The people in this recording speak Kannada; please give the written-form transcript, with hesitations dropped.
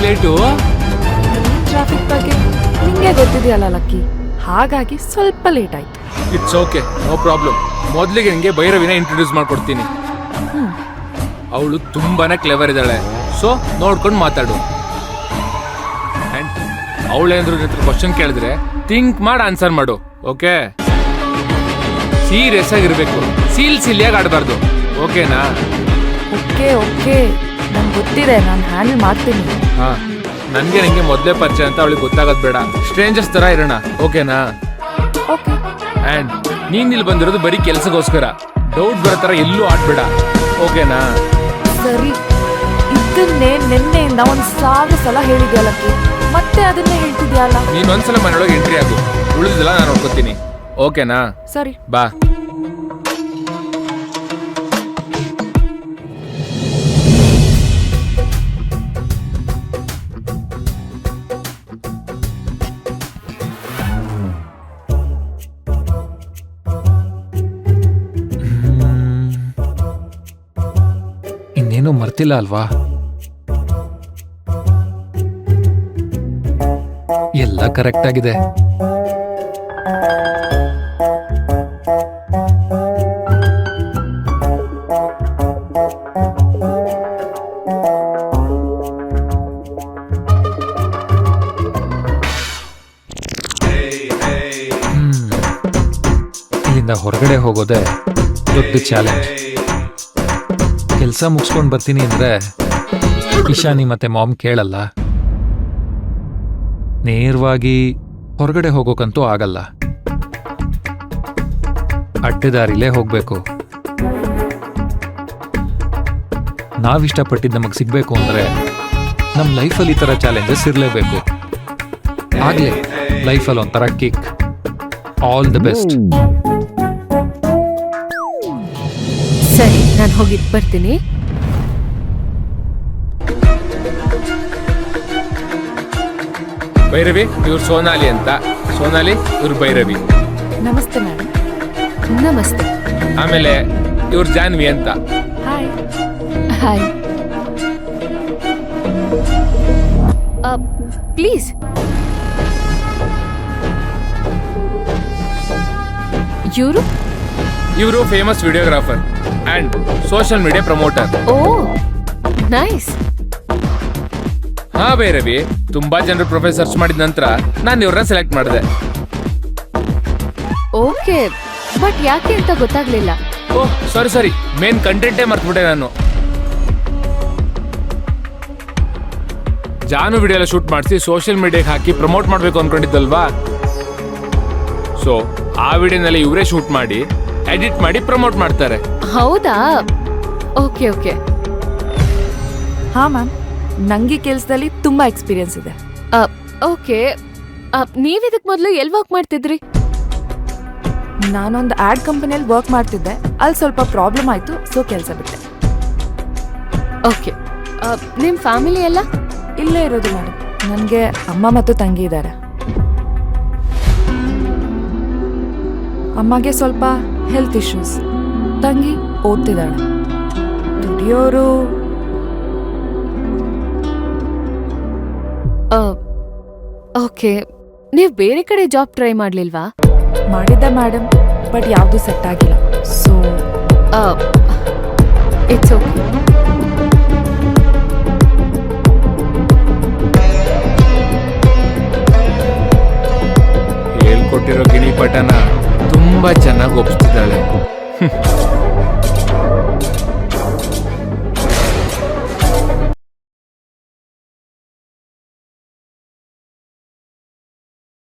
ಲೇಟು? ಟ್ರಾಫಿಕ್ ಬಗ್ಗೆ ನಿಂಗೆ ಗೊತ್ತಿದೆಯಲ್ಲ ಲಕ್ಕಿ, ಹಾಗಾಗಿ ಸ್ವಲ್ಪ ಲೇಟ್ ಆಯ್ತು. It's okay, no problem. ಮೊದಲಿಗೆ ನಿಂಗೆ ಭೈರವಿನ ಇಂಟ್ರೊಡ್ಯೂಸ್ ಮಾಡ್ಕೊಡ್ತೀನಿ. ಅವಳು ತುಂಬಾನೇ ಕ್ಲೆವರ್ ಇದ್ದಾಳೆ, ಸೊ ನೋಡ್ಕೊಂಡು ಮಾತಾಡು. ಅವಳೇನಾದ್ರು ಕ್ವಶನ್ ಕೇಳಿದ್ರೆ ಥಿಂಕ್ ಮಾಡಿ ಆನ್ಸರ್ ಮಾಡು, ಓಕೆ? ಸೀರಿಯಸ್ ಆಗಿರ್ಬೇಕು, ಸಿಲಿಯಾಗಿ ಆಡಬಾರ್ದು, ಓಕೆನಾ? ಓಕೆ ಓಕೆ, ನಂಗೆ ಗೊತ್ತಿದೆ, ನಾನು ಹ್ಯಾಂಡಲ್ ಮಾಡ್ತೀನಿ. ಹಾ, ನನ್ಗೆ ನಿಂಗೆ ಮೊದಲೇ ಪರಿಚಯ ಅಂತ ಅವಳಿಗೆ ಗೊತ್ತಾಗೋದು ಬೇಡ, ಸ್ಟ್ರೇಂಜರ್ಸ್ ತರ ಇರೋಣ, ಓಕೆನಾ? ಓಕೆ. ಅಂಡ್ ನೀನ್ ಇಲ್ಲಿ ಬಂದಿರೋದು ಬರೀ ಕೆಲ್ಸಕ್ಕೋಸ್ಕರ, ಡೌಟ್ ಬರೋ ತರ ಎಲ್ಲೂ ಆಡ್ಬೇಡ, ಓಕೆನಾ? ಸರಿ, ಇದನ್ನೇ ನಿನ್ನೆಯಿಂದ 1,000 ಸಲ ಹೇಳಿದ್ಯಾ ಲಕ್ಕಿ, ಮತ್ತೆ ಅದನ್ನೇ ಹೇಳ್ತಿದ್ಯಲ್ಲ. ನೀನ್ ಒಂದ್ಸಲ ಮನೆಯೊಳಗೆ ಎಂಟ್ರಿ ಆಗು, ಉಳಿದಿಲ್ಲ ನಾನು ನೋಡ್ಕೊತೀನಿ, ಓಕೆನಾ? ಸರಿ ಬಾ. ಇನ್ನೇನು ಮರ್ತಿಲ್ಲ ಅಲ್ವಾ? ಎಲ್ಲ ಕರೆಕ್ಟ್ ಆಗಿದೆ. ಇಲ್ಲಿಂದ ಹೊರಗಡೆ ಹೋಗೋದೆ ದೊಡ್ಡ ಚಾಲೆಂಜ್. ಕೆಲಸ ಮುಗಿಸ್ಕೊಂಡು ಬರ್ತೀನಿ ಅಂದ್ರೆ ಇಶಾನಿ ಮತ್ತೆ ಮಾಮ್ ಕೇಳಲ್ಲ. ನೇರವಾಗಿ ಹೊರಗಡೆ ಹೋಗೋಕಂತೂ ಆಗಲ್ಲ, ಅಡ್ಡದಾರಿಲೇ ಹೋಗ್ಬೇಕು. ನಾವಿಷ್ಟಪಟ್ಟಿದ್ದು ನಮಗೆ ಸಿಗ್ಬೇಕು ಅಂದ್ರೆ ನಮ್ಮ ಲೈಫಲ್ಲಿ ಈ ಥರ ಚಾಲೆಂಜಸ್ ಇರಲೇಬೇಕು. ಆಗ್ಲೇ ಲೈಫಲ್ಲಿ ಒಂಥರ ಕಿಕ್. All the best. ಸರಿ, ನಾನು ಹೋಗಿದ್ ಬರ್ತೀನಿ. ಭೈರವಿ, ಇವ್ರು ಸೋನಾಲಿ ಅಂತ. ಸೋನಾಲಿ, ಇವ್ರು ಭೈರವಿ. ನಮಸ್ತೆ ಮೇಡಮ್. ನಮಸ್ತೆ. ಆಮೇಲೆ ಇವ್ರು ಜಾನ್ವಿ ಅಂತ. ಹಾಯ್. ಹಾಯ್. ಪ್ಲೀಸ್. ಇವರು famous videographer and social media promoter. Oh nice. ಹಾ ಭೈರವಿ, ತುಂಬಾ ಜನರು ಪ್ರೊಫೈಲ್ ಸರ್ಚ್ ಮಾಡಿದ ನಂತರ ನಾನು ಇವ್ರನ್ನ ಸೆಲೆಕ್ಟ್ ಮಾಡಿದೆ. ಓಕೆ, ಬಟ್ ಯಾಕೆ ಅಂತ ಗೊತ್ತಾಗ್ಲಿಲ್ಲ. ಓಹ್ ಸಾರಿ, ಮೇನ್ ಕಂಟೆಂಟೇ ಮರ್ತ್ಬಿಟ್ಟೆ ನಾನು. ಜಾನು ವಿಡಿಯೋ ಎಲ್ಲ ಶೂಟ್ ಮಾಡಿಸಿ ಸೋಷಿಯಲ್ ಮೀಡಿಯಾಗೆ ಹಾಕಿ ಪ್ರಮೋಟ್ ಮಾಡಬೇಕು ಅನ್ಕೊಂಡಿದ್ದಲ್ವಾ? ಸೊ ಆ ವಿಡಿಯೋನೆಲ್ಲ ಇವರೇ ಶೂಟ್ ಮಾಡಿ ಎಡಿಟ್ ಮಾಡಿ ಪ್ರಮೋಟ್ ಮಾಡ್ತಾರೆ. ಹೌದಾ? Okay okay. ಹಾ ಮ್ಯಾಮ್, ನಂಗೆ ಕೆಲಸದಲ್ಲಿ ತುಂಬಾ ಎಕ್ಸ್ಪೀರಿಯನ್ಸ್ ಇದೆ. ಓಕೆ, ನೀವಿದಕ್ ಮೊದಲು ಎಲ್ಲಿ ವರ್ಕ್ ಮಾಡ್ತಿದ್ರಿ? ನಾನೊಂದು ಆಡ್ ಕಂಪನಿಯಲ್ಲಿ ವರ್ಕ್ ಮಾಡ್ತಿದ್ದೆ, ಅಲ್ಲಿ ಸ್ವಲ್ಪ ಪ್ರಾಬ್ಲಮ್ ಆಯ್ತು, ಸೊ ಕೆಲಸ ಬಿಟ್ಟೆ. ಓಕೆ, ನಿಮ್ ಫ್ಯಾಮಿಲಿ ಎಲ್ಲ ಇಲ್ಲೇ ಇರೋದು ಮೇಡಮ್. ನನಗೆ ಅಮ್ಮ ಮತ್ತು ತಂಗಿ ಇದ್ದಾರೆ. ಅಮ್ಮಗೆ ಸ್ವಲ್ಪ ಹೆಲ್ತ್ ಇಶ್ಯೂಸ್, ತಂಗಿ ಓದ್ತಿದ್ದಾಳೆ. ದುಡಿಯೋರು ಓಕೆ. ನೀವು ಬೇರೆ ಕಡೆ ಜಾಬ್ ಟ್ರೈ ಮಾಡ್ಲಿಲ್ವಾ? ಮಾಡಿದ್ದೆ ಮೇಡಮ್, ಬಟ್ ಯಾವುದು ಸೆಟ್ ಆಗಿಲ್ಲ. So it's okay. ಹೇಳ್ಕೊಟ್ಟಿರೋ ಗಿಣಿ ಪಟನ ತುಂಬಾ ಚೆನ್ನಾಗಿ ಒಪ್ಪಿಸ್ತಿದ್ದಾಳೆ.